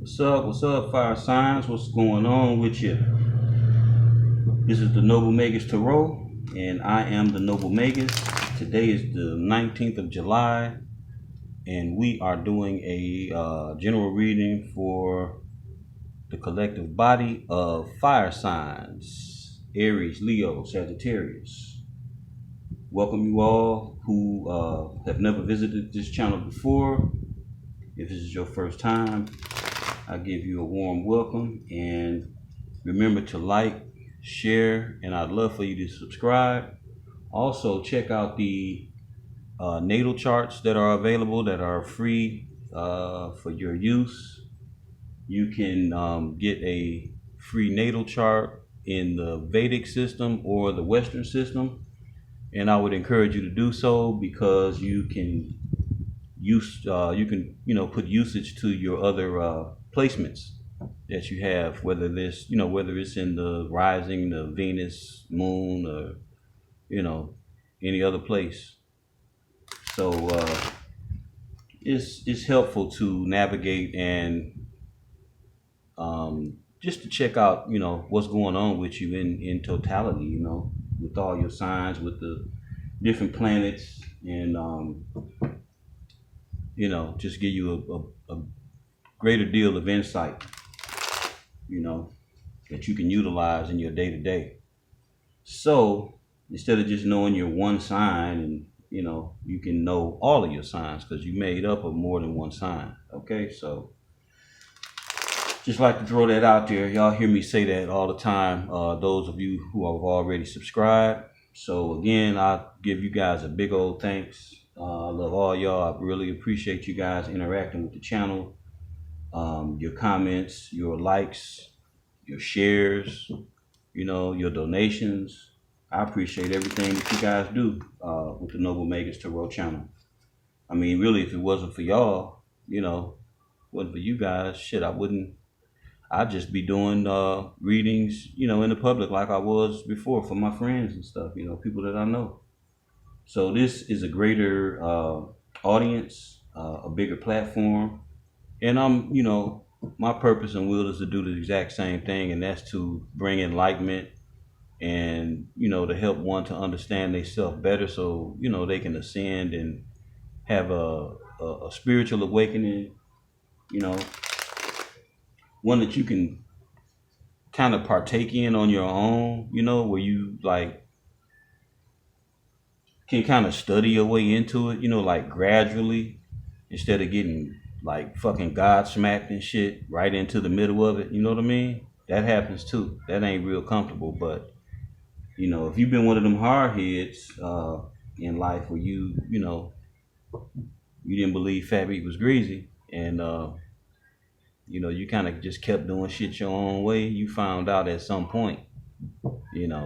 What's up, fire signs? What's going on with you? This is the Noble Magus Tarot, and I am the Noble Magus. Today is the 19th of July, and we are doing a general reading for the collective body of fire signs, Aries, Leo, Sagittarius. Welcome you all who have never visited this channel before. If this is your first time, I give you a warm welcome, and remember to like, share, and I'd love for you to subscribe. Also, check out the natal charts that are available that are free for your use. You can get a free natal chart in the Vedic system or the Western system, and I would encourage you to do so because you can put usage to your other placements that you have, whether it's in the rising, the Venus, moon, or any other place. So it's helpful to navigate and just to check out what's going on with you in totality, with all your signs, with the different planets, and just give you a greater deal of insight, that you can utilize in your day-to-day. So instead of just knowing your one sign, and you can know all of your signs because you made up of more than one sign. Okay, so just like to throw that out there. Y'all hear me say that all the time, those of you who have already subscribed. So again, I give you guys a big old thanks. I love all y'all. I really appreciate you guys interacting with the channel. Your comments, your likes, your shares, your donations. I appreciate everything that you guys do with the Noble Magus Tarot Channel. I mean, really, if it wasn't for y'all, wasn't for you guys, shit, I'd just be doing readings, in the public like I was before for my friends and stuff, people that I know. So this is a greater audience, a bigger platform. And I'm, my purpose and will is to do the exact same thing, and that's to bring enlightenment and, to help one to understand themselves better so, they can ascend and have a spiritual awakening, one that you can kind of partake in on your own, where you can kind of study your way into it, like gradually, instead of getting fucking God smacked and shit right into the middle of it. You know what I mean? That happens too. That ain't real comfortable. But if you've been one of them hard heads in life where you didn't believe fat meat was greasy, and you kind of just kept doing shit your own way, you found out at some point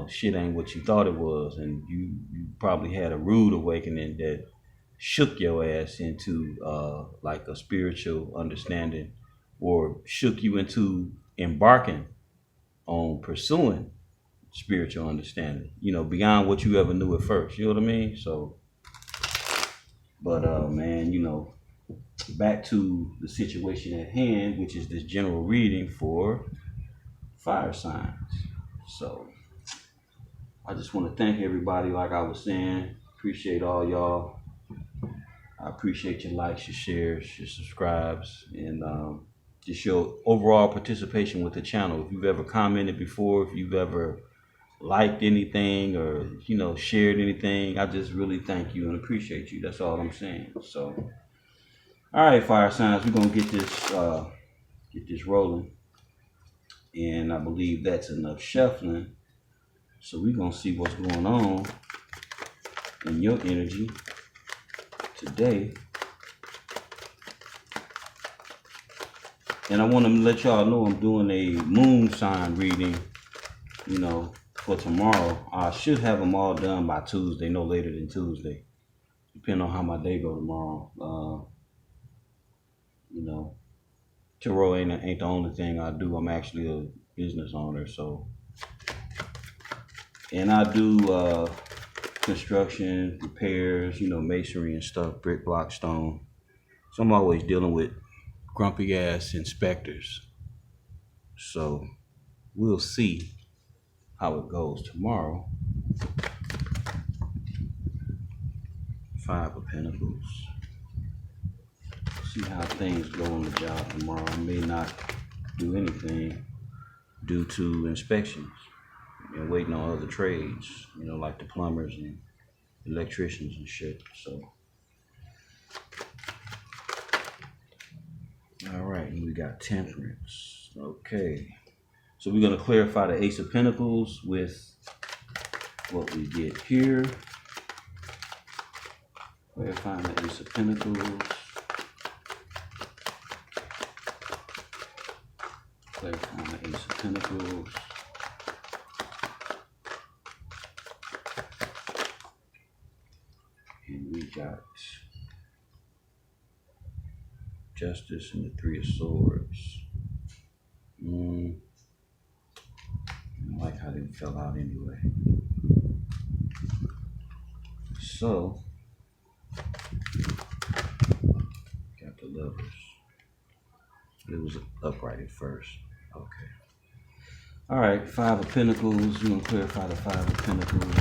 shit ain't what you thought it was, and you probably had a rude awakening that shook your ass into a spiritual understanding, or shook you into embarking on pursuing spiritual understanding, beyond what you ever knew at first. You know what I mean? So, but man, back to the situation at hand, which is this general reading for fire signs. So I just want to thank everybody, like I was saying. Appreciate all y'all. I appreciate your likes, your shares, your subscribes, and just your overall participation with the channel. If you've ever commented before, if you've ever liked anything or shared anything, I just really thank you and appreciate you. That's all I'm saying. So, all right, fire signs, we're gonna get this rolling, and I believe that's enough shuffling. So we're gonna see what's going on in your energy today. And I want to let y'all know I'm doing a moon sign reading, for tomorrow. I should have them all done by Tuesday, no later than Tuesday, depending on how my day go tomorrow. Tarot ain't the only thing I do. I'm actually a business owner, so, and I do construction, repairs, masonry and stuff, brick, block, stone. So I'm always dealing with grumpy ass inspectors. So we'll see how it goes tomorrow. 5 of Pentacles. See how things go on the job tomorrow. I may not do anything due to inspections and waiting on other trades, you know, like the plumbers and electricians and shit. So, all right, and we got Temperance. Okay, so we're gonna clarify the Ace of Pentacles with what we get here. Clarifying the Ace of Pentacles. Clarifying the Ace of Pentacles. And we got Justice and the 3 of Swords. I like how they fell out anyway. So, got the Lovers. It was upright at first. Okay. All right, 5 of Pentacles. We're going to clarify the 5 of Pentacles.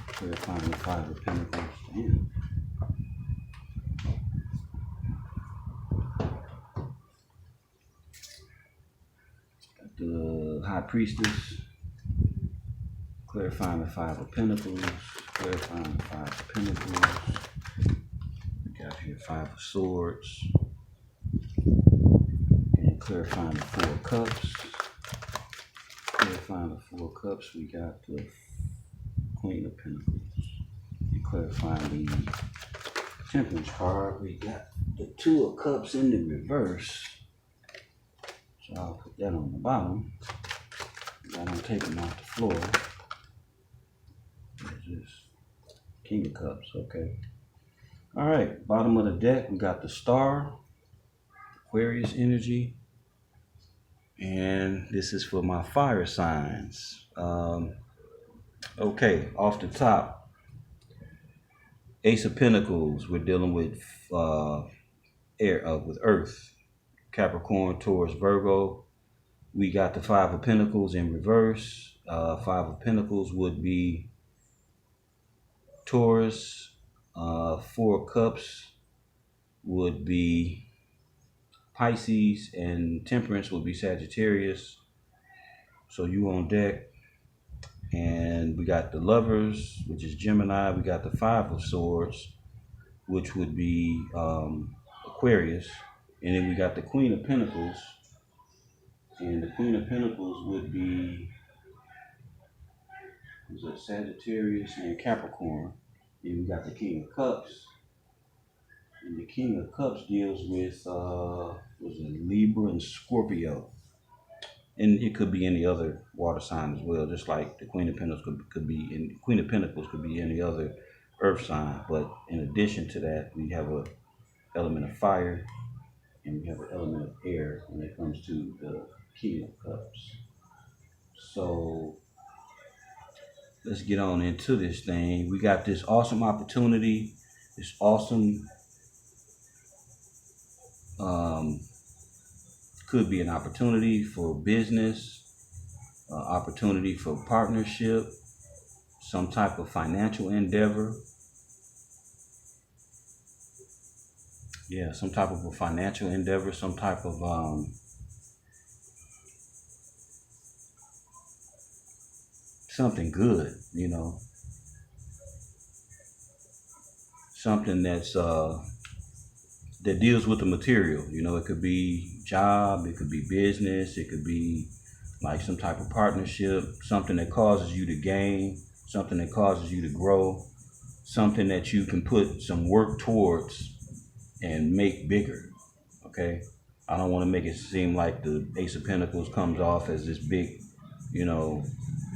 Clarifying the 5 of Pentacles. Damn. Got the High Priestess. Clarifying the 5 of Pentacles. Clarifying the 5 of Pentacles. We got here 5 of Swords. And clarifying the 4 of Cups. Clarifying the 4 of Cups, we got the Queen of Pentacles. And clarifying the Temperance card, we got the 2 of Cups in the reverse. So I'll put that on the bottom. I don't take them off the floor. There's this King of Cups, okay. All right, bottom of the deck, we got the Star, Aquarius energy. And this is for my fire signs. Okay, off the top, Ace of Pentacles, we're dealing with with Earth, Capricorn, Taurus, Virgo. We got the 5 of Pentacles in reverse. 5 of Pentacles would be Taurus. 4 of Cups would be Pisces, and Temperance would be Sagittarius. So you on deck. And we got the Lovers, which is Gemini. We got the 5 of Swords, which would be Aquarius. And then we got the Queen of Pentacles. And the Queen of Pentacles would be Sagittarius and Capricorn. And we got the King of Cups. And the King of Cups deals with Libra and Scorpio. And it could be any other water sign as well, just like the Queen of Pentacles could be in Queen of Pentacles could be any other earth sign. But in addition to that, we have an element of fire and we have an element of air when it comes to the King of Cups. So let's get on into this thing. We got this awesome opportunity, this awesome could be an opportunity for business, opportunity for partnership, some type of financial endeavor. Yeah, some type of a financial endeavor, some type of something good, you know, something that's that deals with the material. You know, it could be job, it could be business, it could be like some type of partnership, something that causes you to gain, something that causes you to grow, something that you can put some work towards and make bigger, okay? I don't want to make it seem like the Ace of Pentacles comes off as this big, you know,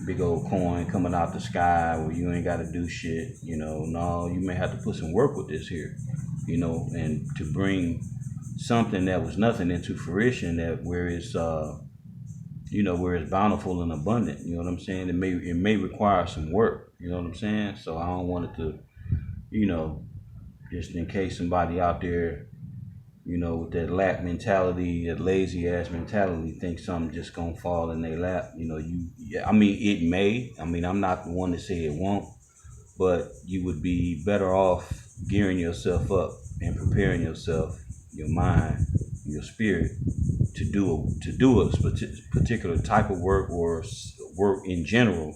big old coin coming out the sky where you ain't got to do shit, you know. No, you may have to put some work with this here, you know, and to bring something that was nothing into fruition, that where it's you know, where it's bountiful and abundant, you know what I'm saying? It may require some work, you know what I'm saying? So I don't want it to, you know, just in case somebody out there you know, with that lap mentality, that lazy ass mentality, think something just gonna fall in their lap. You know, I mean, it may. I mean, I'm not the one to say it won't, but you would be better off gearing yourself up and preparing yourself, your mind, your spirit, to do a particular type of work, or work in general,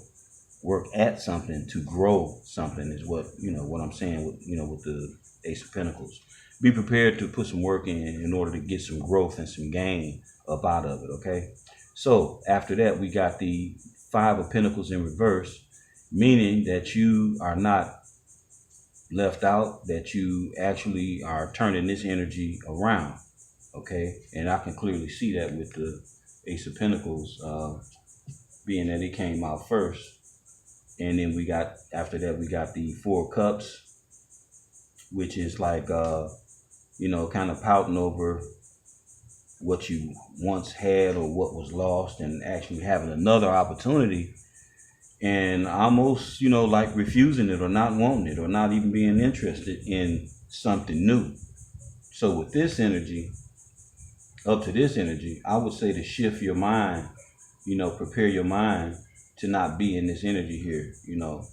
work at something to grow something, is what, you know, what I'm saying with, you know, with the Ace of Pentacles. Be prepared to put some work in order to get some growth and some gain up out of it, okay? So after that, we got the Five of Pentacles in reverse, meaning that you are not left out, that you actually are turning this energy around, okay? And I can clearly see that with the Ace of Pentacles, being that it came out first. And then we got, after that, we got the Four of Cups, which is like, you know, kind of pouting over what you once had or what was lost, and actually having another opportunity, and almost, you know, like refusing it or not wanting it or not even being interested in something new. So with this energy, up to this energy, I would say to shift your mind, you know, prepare your mind to not be in this energy here, you know.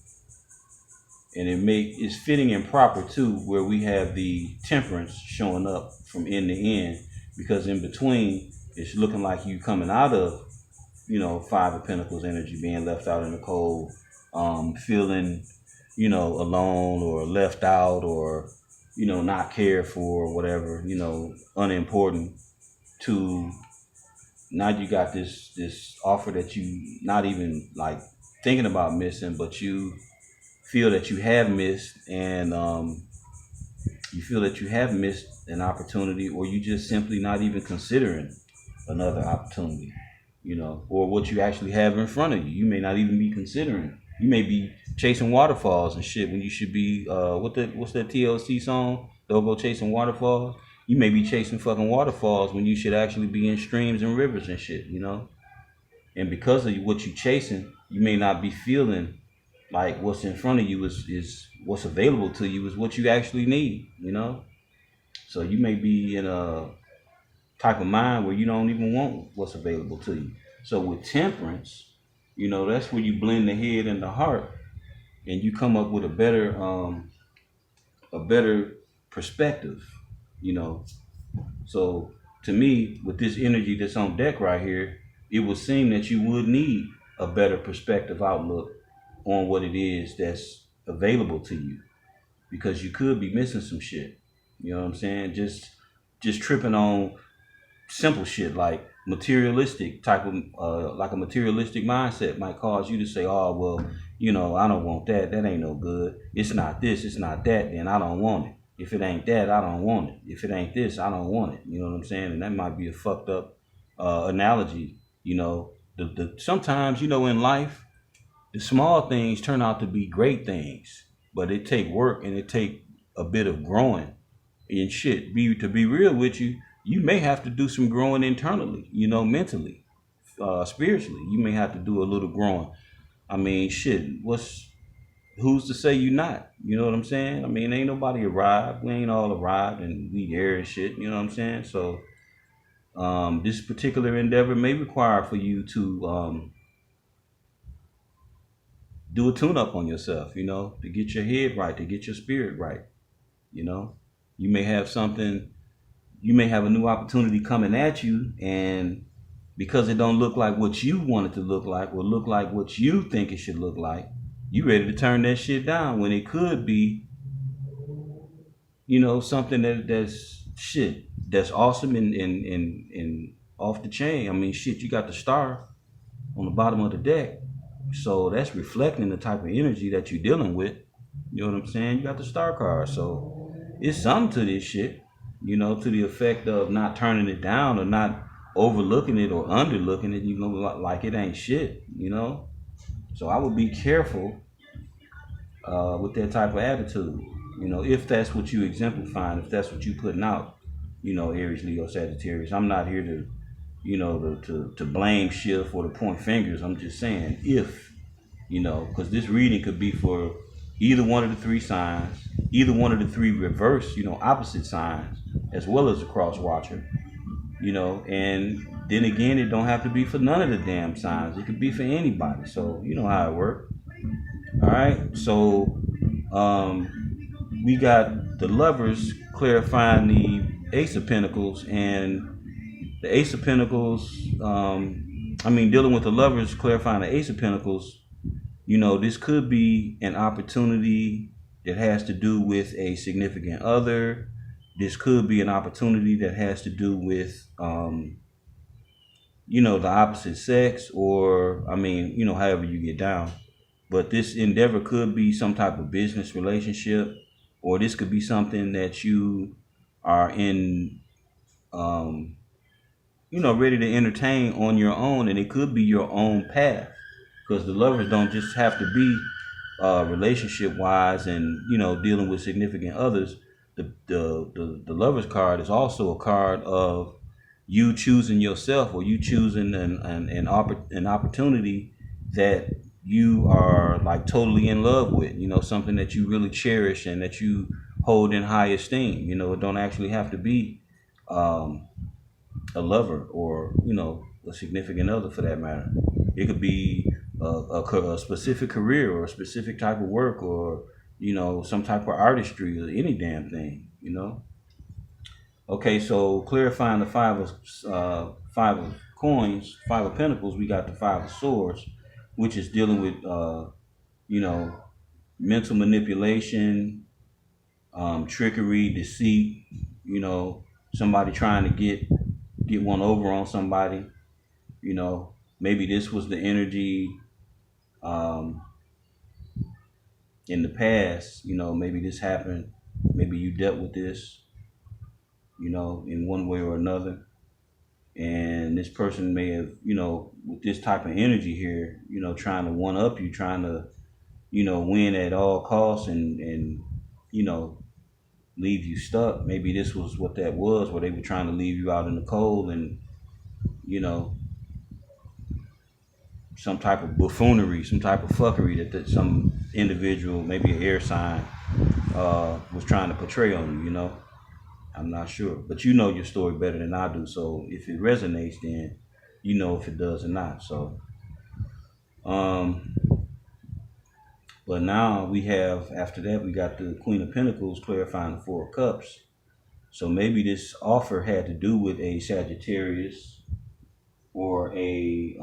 And it's fitting and proper too, where we have the Temperance showing up from end to end, because in between it's looking like you coming out of, you know, Five of Pentacles energy, being left out in the cold, feeling, you know, alone or left out, or, you know, not cared for, or whatever, you know, unimportant, to now you got this offer that you not even like thinking about missing, but you feel that you have missed, and you feel that you have missed an opportunity, or you just simply not even considering another opportunity, you know, or what you actually have in front of you. You may not even be considering. You may be chasing waterfalls and shit when you should be, what's that TLC song? They'll go chasing waterfalls. You may be chasing fucking waterfalls when you should actually be in streams and rivers and shit, you know? And because of what you're chasing, you may not be feeling like what's in front of you is what's available to you is what you actually need, you know? So you may be in a type of mind where you don't even want what's available to you. So with Temperance, you know, that's where you blend the head and the heart, and you come up with a better perspective, you know. So to me, with this energy that's on deck right here, it would seem that you would need a better perspective outlook on what it is that's available to you, because you could be missing some shit. You know what I'm saying? Just tripping on simple shit like materialistic type of, like a materialistic mindset might cause you to say, oh, well, you know, I don't want that. That ain't no good. It's not this, it's not that, then I don't want it. If it ain't that, I don't want it. If it ain't this, I don't want it. You know what I'm saying? And that might be a fucked up analogy. You know, sometimes, you know, in life, the small things turn out to be great things, but it take work and it take a bit of growing and shit. To be real with you, you may have to do some growing internally, you know, mentally, spiritually. You may have to do a little growing. I mean, shit, who's to say you not? You know what I'm saying? I mean, ain't nobody arrived. We ain't all arrived, and we here and shit, you know what I'm saying? So this particular endeavor may require for you to do a tune-up on yourself, you know, to get your head right, to get your spirit right, you know. You may have a new opportunity coming at you, and because it don't look like what you want it to look like, or look like what you think it should look like, you ready to turn that shit down when it could be, you know, something that's awesome and off the chain. I mean, shit, you got the star on the bottom of the deck. So that's reflecting the type of energy that you're dealing with. You know what I'm saying? You got the star card. So it's something to this shit, you know, to the effect of not turning it down or not overlooking it or underlooking it, you know, like it ain't shit, you know? So I would be careful with that type of attitude, you know, if that's what you exemplifying, if that's what you putting out, you know, Aries, Leo, Sagittarius. I'm not here to, you know, to blame, shift, or to point fingers. I'm just saying if, you know, because this reading could be for either one of the three signs, either one of the three reverse, opposite signs, as well as the cross watcher, and then again, it don't have to be for none of the damn signs. It could be for anybody. So you know how it works. All right. So we got the Lovers clarifying the Ace of Pentacles, and the Ace of Pentacles, dealing with the Lovers clarifying the Ace of Pentacles, this could be an opportunity that has to do with a significant other. This could be an opportunity that has to do with, the opposite sex, or, however you get down. But this endeavor could be some type of business relationship, or this could be something that you are in, ready to entertain on your own, and it could be your own path, because the Lovers don't just have to be relationship wise and dealing with significant others. The Lovers card is also a card of you choosing yourself, or you choosing an opportunity that you are like totally in love with, something that you really cherish and that you hold in high esteem. It don't actually have to be a lover, or a significant other for that matter. It could be a specific career, or a specific type of work, or some type of artistry, or any damn thing. Okay, so clarifying the five of coins, Five of Pentacles, we got the Five of Swords, which is dealing with mental manipulation, trickery, deceit, somebody trying to get one over on somebody. Maybe this was the energy in the past. Maybe this happened, maybe you dealt with this, in one way or another. And this person may have, with this type of energy here, trying to one up you, trying to, win at all costs, and leave you stuck. Maybe this was what that was, where they were trying to leave you out in the cold, and, some type of buffoonery, some type of fuckery that some individual, maybe an air sign, was trying to portray on you, I'm not sure. But you know your story better than I do. So if it resonates, then you know if it does or not. So, but now we have, after that, we got the Queen of Pentacles clarifying the Four of Cups. So maybe this offer had to do with a Sagittarius, or a,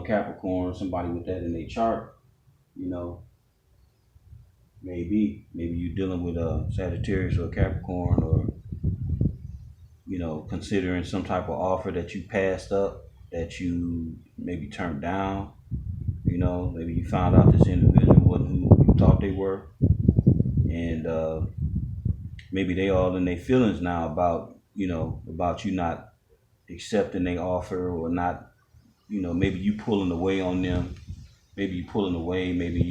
Capricorn, somebody with that in their chart, Maybe you're dealing with a Sagittarius or a Capricorn, or, considering some type of offer that you passed up, that you maybe turned down. Maybe you found out this individual wasn't who you thought they were. And maybe they all in their feelings now about you not accepting their offer, or not, maybe you pulling away on them. Maybe you pulling away, maybe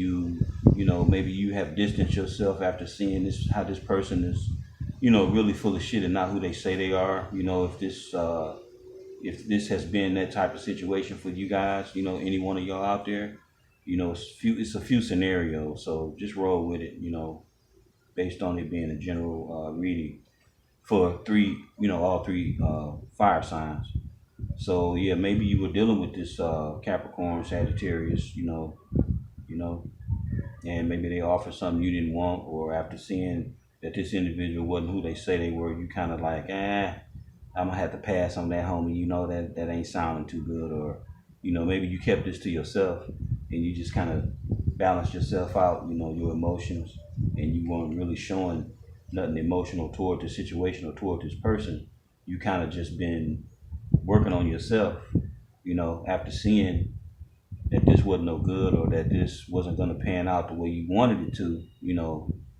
maybe you have distanced yourself after seeing how this person is, really full of shit and not who they say they are. If this has been that type of situation for you guys, any one of y'all out there, it's a few scenarios. So just roll with it, based on it being a general reading for all three fire signs. So yeah, maybe you were dealing with this Capricorn, Sagittarius, and maybe they offered something you didn't want, or after seeing that this individual wasn't who they say they were, you kind of like, I'm gonna have to pass on that, homie. That ain't sounding too good. Or, maybe you kept this to yourself, and you just kind of balanced yourself out, your emotions, and you weren't really showing nothing emotional toward the situation or toward this person. You kind of just been working on yourself, after seeing that this wasn't no good, or that this wasn't going to pan out the way you wanted it to.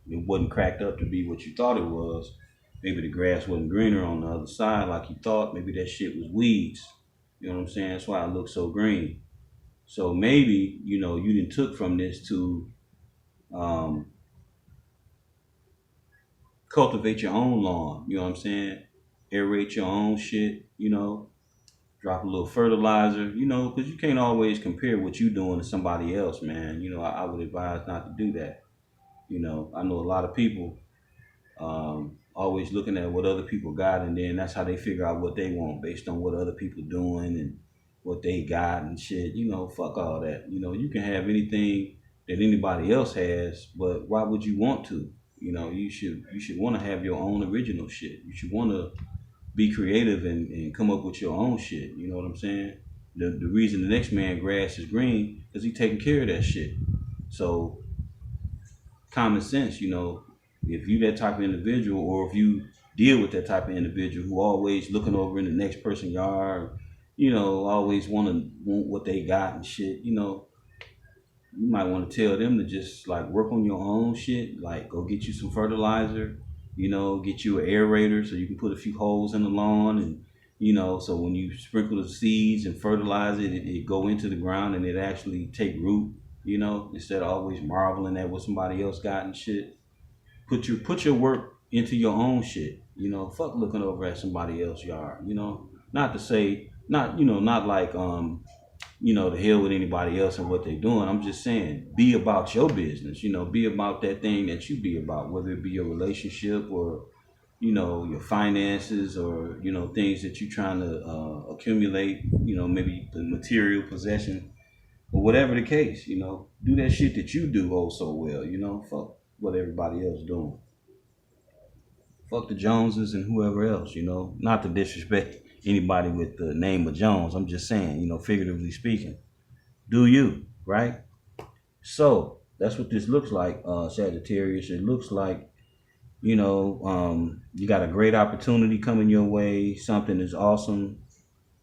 It wasn't cracked up to be what you thought it was. Maybe the grass wasn't greener on the other side like you thought. Maybe that shit was weeds. You know what I'm saying? That's why it looks so green. So maybe, you didn't took from this to cultivate your own lawn. You know what I'm saying? Aerate your own shit, drop a little fertilizer, because you can't always compare what you're doing to somebody else, man. I would advise not to do that. You know, I know a lot of people always looking at what other people got, and then that's how they figure out what they want based on what other people doing and what they got and shit. You know, fuck all that. You know, you can have anything that anybody else has, but why would you want to? You know, you should want to have your own original shit. You should want to be creative and come up with your own shit. You know what I'm saying? The reason the next man grass is green is he taking care of that shit. So common sense, you know, if you that type of individual, or if you deal with that type of individual who always looking over in the next person's yard, you know, always want what they got and shit, you know, you might want to tell them to just like work on your own shit, like go get you some fertilizer, you know, get you an aerator so you can put a few holes in the lawn, and you know, so when you sprinkle the seeds and fertilize it go into the ground and it actually take root, you know, instead of always marveling at what somebody else got and shit. Put your work into your own shit, you know. Fuck looking over at somebody else's yard, you know. Not to say, not, you know, not like you know, to hell with anybody else and what they're doing. I'm just saying, be about your business, you know, be about that thing that you be about, whether it be your relationship or, you know, your finances, or, you know, things that you're trying to accumulate, you know, maybe the material possession, or whatever the case, you know. Do that shit that you do oh so well, you know. Fuck what everybody else doing. Fuck the Joneses and whoever else, you know. Not to disrespect anybody with the name of Jones. I'm just saying, you know, figuratively speaking. Do you, right? So that's what this looks like, Sagittarius. It looks like, you know, you got a great opportunity coming your way. Something is awesome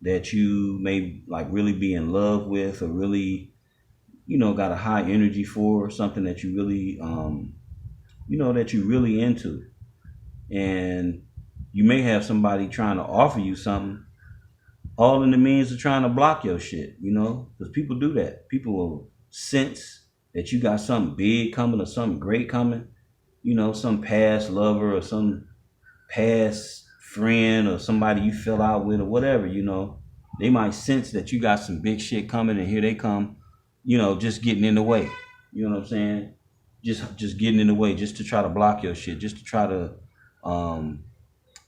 that you may like really be in love with, or really, you know, got a high energy for, or something that you really, you know, that you really into. And you may have somebody trying to offer you something, all in the means of trying to block your shit, you know, because people do that. People will sense that you got something big coming or something great coming, you know, some past lover or some past friend or somebody you fell out with or whatever, you know. They might sense that you got some big shit coming, and here they come, you know, just getting in the way. You know what I'm saying? Just getting in the way, just to try to block your shit, just to try to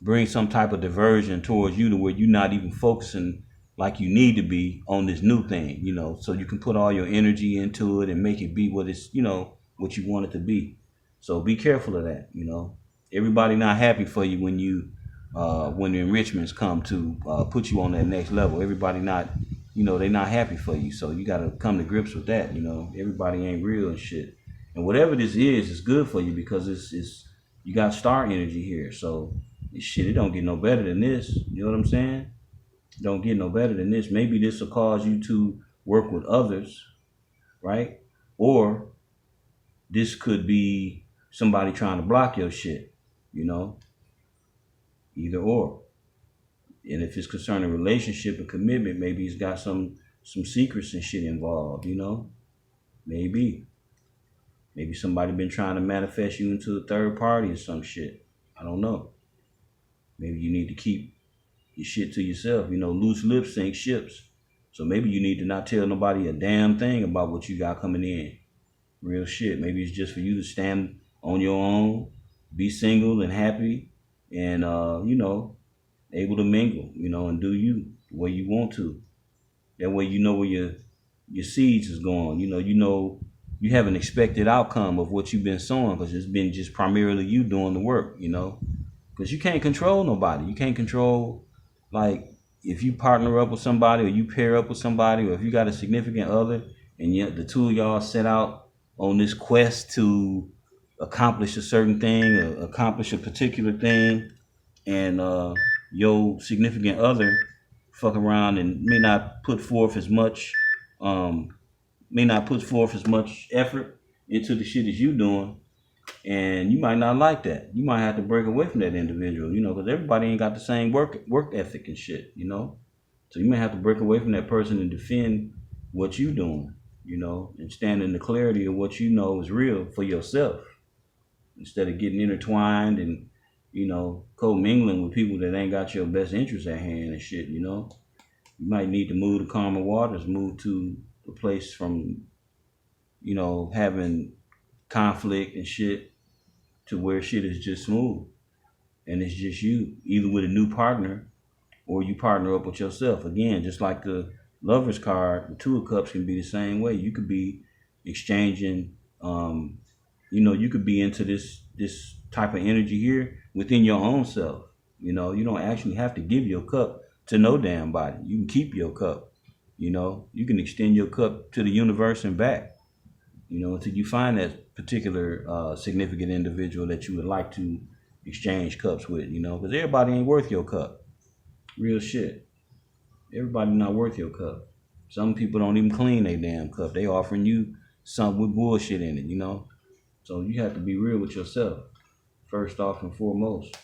bring some type of diversion towards you, to where you're not even focusing like you need to be on this new thing, you know, so you can put all your energy into it and make it be what it's, you know, what you want it to be. So be careful of that, you know. Everybody not happy for you when the enrichments come to put you on that next level. Everybody not, you know, they not happy for you. So you got to come to grips with that, you know. Everybody ain't real and shit. And whatever this is, it's good for you, because it's you got star energy here. So shit, it don't get no better than this. You know what I'm saying? Don't get no better than this. Maybe this will cause you to work with others, right? Or this could be somebody trying to block your shit, you know? Either or. And if it's concerning relationship and commitment, maybe it's got some secrets and shit involved, you know? Maybe somebody been trying to manifest you into a third party or some shit. I don't know. Maybe you need to keep your shit to yourself. You know, loose lips sink ships. So maybe you need to not tell nobody a damn thing about what you got coming in. Real shit. Maybe it's just for you to stand on your own, be single and happy, and you know, able to mingle, you know, and do you the way you want to. That way you know where your seeds is going. You know you have an expected outcome of what you've been sowing, because it's been just primarily you doing the work, you know. Because you can't control nobody. You can't control, like, if you partner up with somebody, or you pair up with somebody, or if you got a significant other, and yet the two of y'all set out on this quest to accomplish a certain thing, or accomplish a particular thing, and your significant other fuck around and may not put forth as much effort into the shit as you doing, and you might not like that. You might have to break away from that individual, you know, because everybody ain't got the same work ethic and shit, you know. So you may have to break away from that person and defend what you doing, you know, and stand in the clarity of what you know is real for yourself, instead of getting intertwined and, you know, co-mingling with people that ain't got your best interest at hand and shit, you know. You might need to move to calmer waters, move to a place from, you know, having conflict and shit to where shit is just smooth. And it's just you, either with a new partner or you partner up with yourself. Again, just like the Lover's card, the Two of Cups can be the same way. You could be exchanging, you could be into this type of energy here within your own self. You don't actually have to give your cup to no damn body. You can keep your cup. You can extend your cup to the universe and back, until you find that particular significant individual that you would like to exchange cups with, because everybody ain't worth your cup. Real shit. Everybody not worth your cup. Some people don't even clean their damn cup. They offering you something with bullshit in it, So you have to be real with yourself, first off and foremost.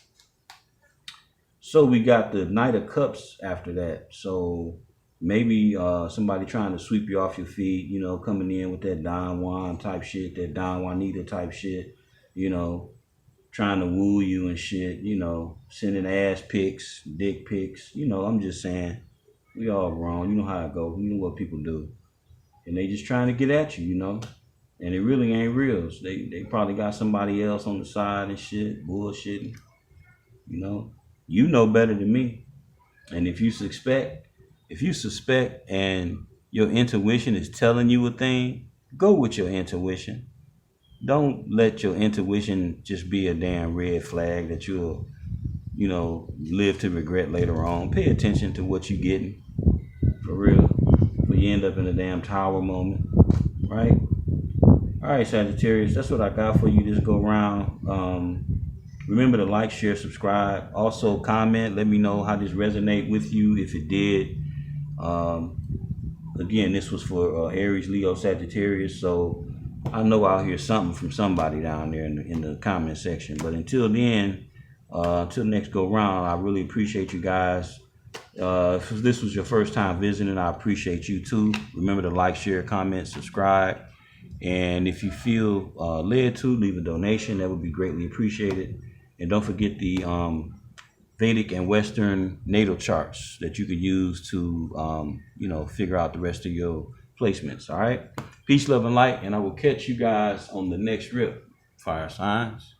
So we got the Knight of Cups after that. So maybe somebody trying to sweep you off your feet, coming in with that Don Juan type shit, that Don Juanita type shit, trying to woo you and shit, sending ass pics, dick pics, I'm just saying, we all grown, you know how it goes, you know what people do. And they just trying to get at you, and it really ain't real. So they probably got somebody else on the side and shit, bullshitting, You know better than me. And if you suspect and your intuition is telling you a thing, go with your intuition. Don't let your intuition just be a damn red flag that you'll, live to regret later on. Pay attention to what you're getting, for real. Before you end up in a damn tower moment, right? All right, Sagittarius, that's what I got for you this go round. Remember to like, share, subscribe. Also comment, let me know how this resonate with you, if it did. Again, this was for Aries, Leo, Sagittarius, so I know I'll hear something from somebody down there in the comment section. But until then, until next go round, I really appreciate you guys. If this was your first time visiting, I appreciate you too. Remember to like, share, comment, subscribe. And if you feel led to, leave a donation. That would be greatly appreciated. And don't forget the Vedic and Western natal charts that you could use to, figure out the rest of your placements. All right. Peace, love, and light. And I will catch you guys on the next rip. Fire signs.